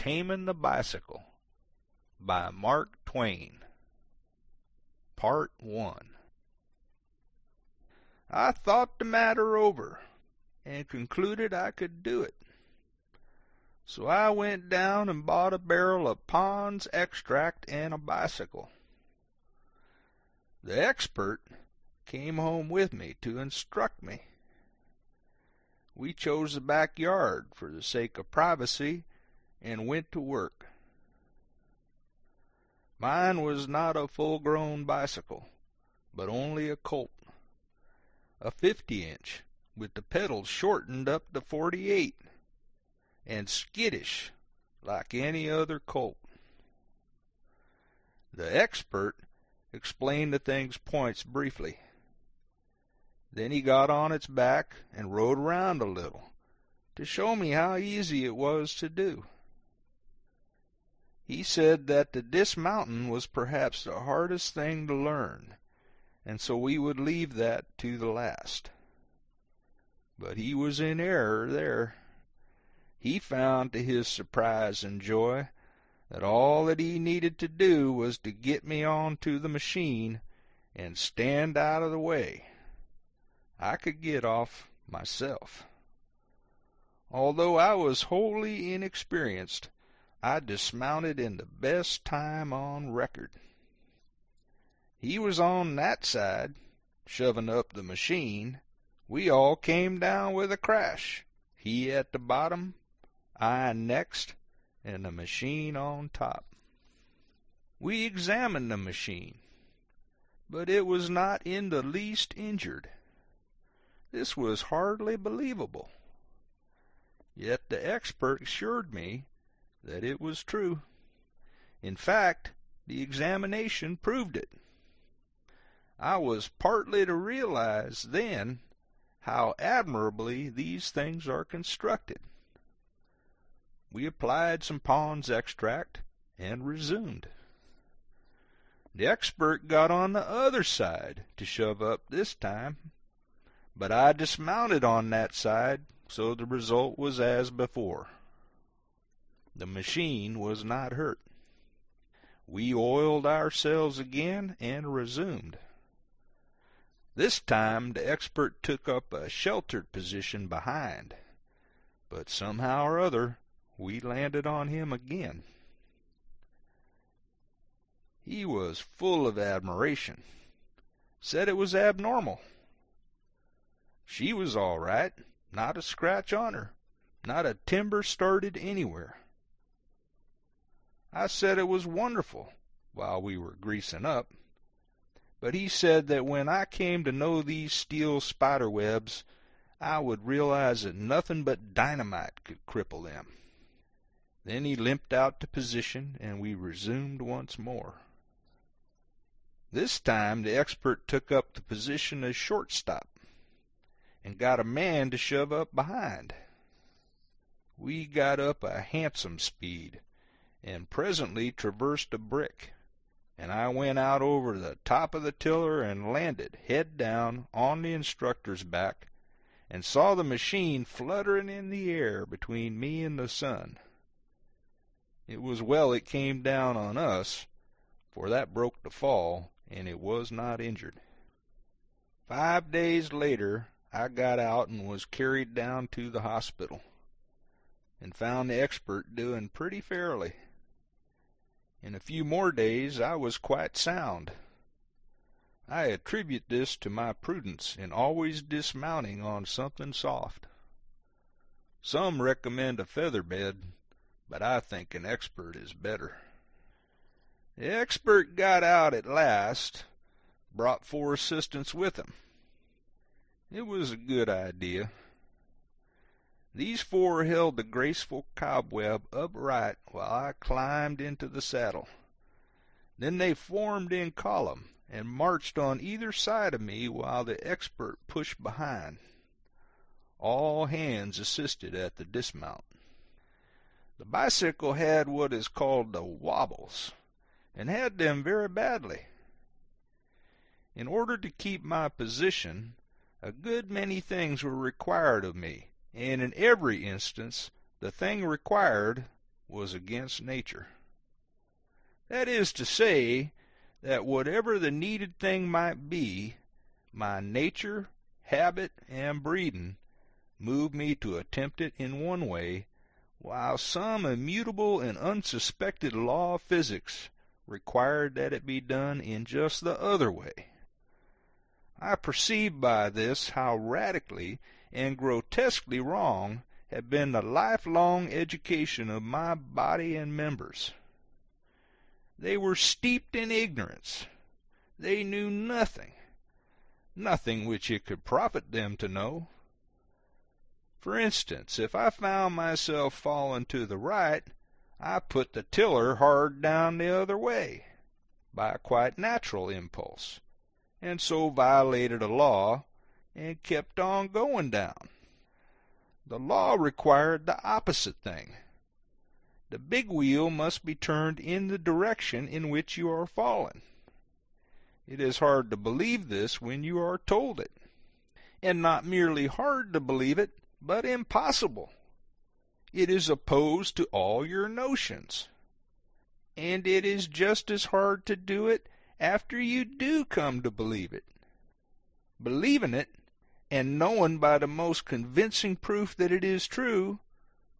Taming the Bicycle by Mark Twain. Part 1. I thought the matter over and concluded I could do it. So I went down and bought a barrel of Pond's extract and a bicycle. The expert came home with me to instruct me. We chose the backyard for the sake of privacy and went to work. Mine was not a full-grown bicycle, but only a colt, a 50-inch, with the pedals shortened up to 48, and skittish like any other colt. The expert explained the thing's points briefly. Then he got on its back and rode around a little to show me how easy it was to do. He said that the dismounting was perhaps the hardest thing to learn, and so we would leave that to the last. But he was in error there. He found, to his surprise and joy, that all that he needed to do was to get me onto the machine and stand out of the way. I could get off myself. Although I was wholly inexperienced, I dismounted in the best time on record. He was on that side, shoving up the machine. We all came down with a crash, he at the bottom, I next, and the machine on top. We examined the machine, but it was not in the least injured. This was hardly believable. Yet the expert assured me that it was true. In fact, the examination proved it. I was partly to realize then how admirably these things are constructed. We applied some Pond's extract and resumed. The expert got on the other side to shove up this time, but I dismounted on that side, so the result was as before. The machine was not hurt. We oiled ourselves again and resumed. This time the expert took up a sheltered position behind, but somehow or other we landed on him again. He was full of admiration, said it was abnormal. She was all right, not a scratch on her, not a timber started anywhere. I said it was wonderful while we were greasing up, but he said that when I came to know these steel spider webs, I would realize that nothing but dynamite could cripple them. Then he limped out to position, and we resumed once more. This time the expert took up the position as shortstop and got a man to shove up behind. We got up a handsome speed and presently traversed a brick, and I went out over the top of the tiller and landed, head down, on the instructor's back, and saw the machine fluttering in the air between me and the sun. It was well it came down on us, for that broke the fall, and it was not injured. 5 days later I got out and was carried down to the hospital, and found the expert doing pretty fairly. In a few more days I was quite sound. I attribute this to my prudence in always dismounting on something soft. Some recommend a feather bed, but I think an expert is better. The expert got out at last, brought 4 assistants with him. It was a good idea. These 4 held the graceful cobweb upright while I climbed into the saddle. Then they formed in column and marched on either side of me while the expert pushed behind. All hands assisted at the dismount. The bicycle had what is called the wobbles, and had them very badly. In order to keep my position, a good many things were required of me, and in every instance the thing required was against nature. That is to say, that whatever the needed thing might be, my nature, habit, and breeding moved me to attempt it in one way, while some immutable and unsuspected law of physics required that it be done in just the other way. I perceived by this how radically and grotesquely wrong had been the lifelong education of my body and members. They were steeped in ignorance. They knew nothing which it could profit them to know. For instance, if I found myself falling to the right, I put the tiller hard down the other way, by a quite natural impulse, and so violated a law, and kept on going down. The law required the opposite thing. The big wheel must be turned in the direction in which you are falling. It is hard to believe this when you are told it, and not merely hard to believe it, but impossible. It is opposed to all your notions, and it is just as hard to do it after you do come to believe it. Believing it, and knowing by the most convincing proof that it is true,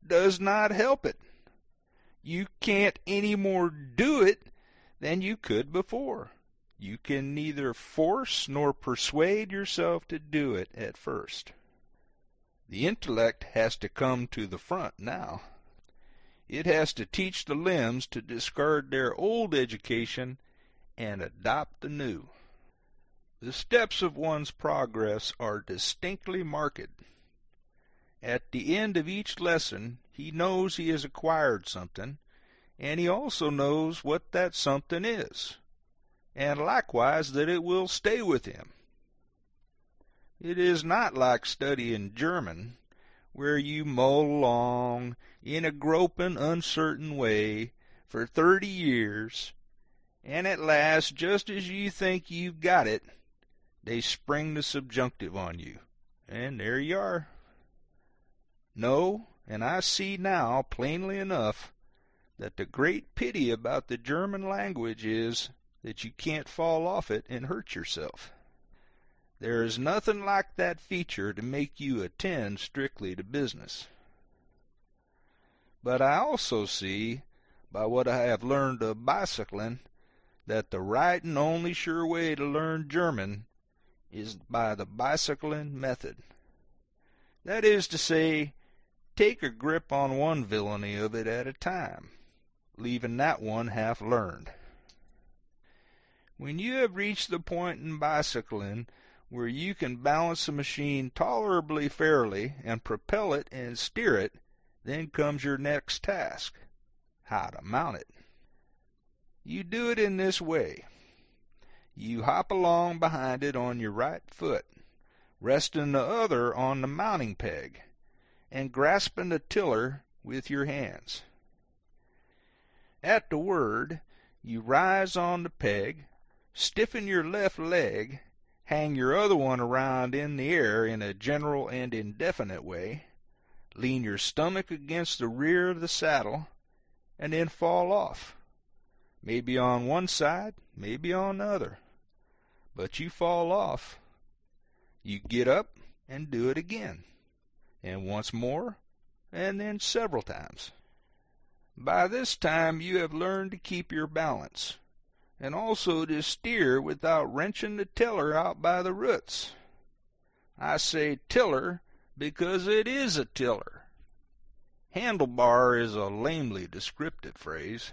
does not help it. You can't any more do it than you could before. You can neither force nor persuade yourself to do it at first. The intellect has to come to the front now. It has to teach the limbs to discard their old education and adopt the new. The steps of one's progress are distinctly marked. At the end of each lesson, he knows he has acquired something, and he also knows what that something is, and likewise that it will stay with him. It is not like studying German, where you mull along in a groping, uncertain way for 30 years, and at last, just as you think you've got it, they spring the subjunctive on you, and there you are. No, and I see now, plainly enough, that the great pity about the German language is that you can't fall off it and hurt yourself. There is nothing like that feature to make you attend strictly to business. But I also see, by what I have learned of bicycling, that the right and only sure way to learn German is by the bicycling method. That is to say, take a grip on one villainy of it at a time, leaving that one half learned. When you have reached the point in bicycling where you can balance a machine tolerably fairly and propel it and steer it, then comes your next task, how to mount it. You do it in this way. You hop along behind it on your right foot, resting the other on the mounting peg, and grasping the tiller with your hands. At the word, you rise on the peg, stiffen your left leg, hang your other one around in the air in a general and indefinite way, lean your stomach against the rear of the saddle, and then fall off. Maybe on one side, maybe on the other. But you fall off. You get up and do it again, and once more, and then several times. By this time you have learned to keep your balance, and also to steer without wrenching the tiller out by the roots. I say tiller because it is a tiller. Handlebar is a lamely descriptive phrase.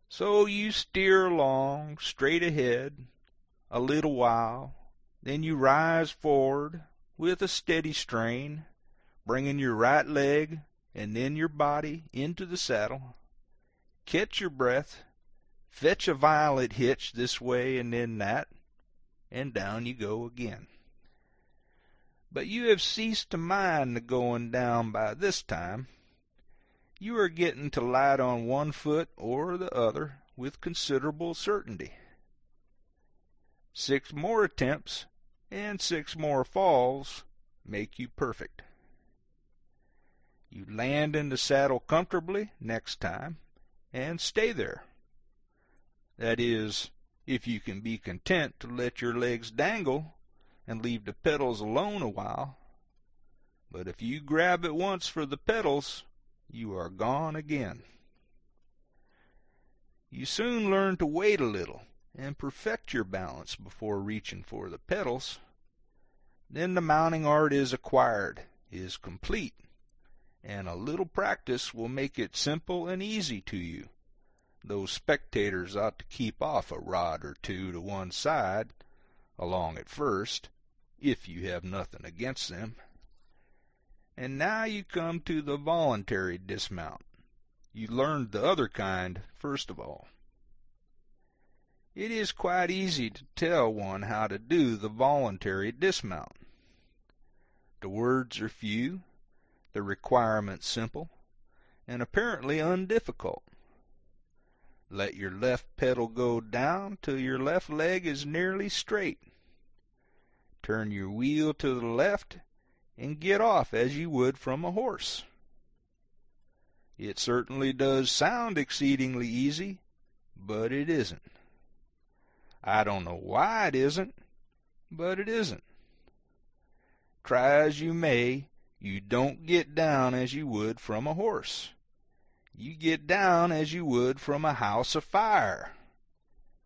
So you steer along, straight ahead, a little while, then you rise forward with a steady strain, bringing your right leg and then your body into the saddle, catch your breath, fetch a violent hitch this way and then that, and down you go again. But you have ceased to mind the going down by this time. You are getting to light on one foot or the other with considerable certainty. 6 more attempts and 6 more falls make you perfect. You land in the saddle comfortably next time and stay there. That is, if you can be content to let your legs dangle and leave the pedals alone a while. But if you grab at once for the pedals, you are gone again. You soon learn to wait a little and perfect your balance before reaching for the pedals. Then the mounting art is acquired, is complete, and a little practice will make it simple and easy to you. Those spectators ought to keep off a rod or two to one side, along at first, if you have nothing against them. And now you come to the voluntary dismount. You learned the other kind first of all. It is quite easy to tell one how to do the voluntary dismount. The words are few, the requirements simple, and apparently undifficult. Let your left pedal go down till your left leg is nearly straight. Turn your wheel to the left and get off as you would from a horse. It certainly does sound exceedingly easy, but it isn't. I don't know why it isn't, but it isn't. Try as you may, you don't get down as you would from a horse. You get down as you would from a house afire.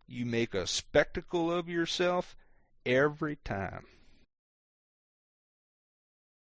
You make a spectacle of yourself every time.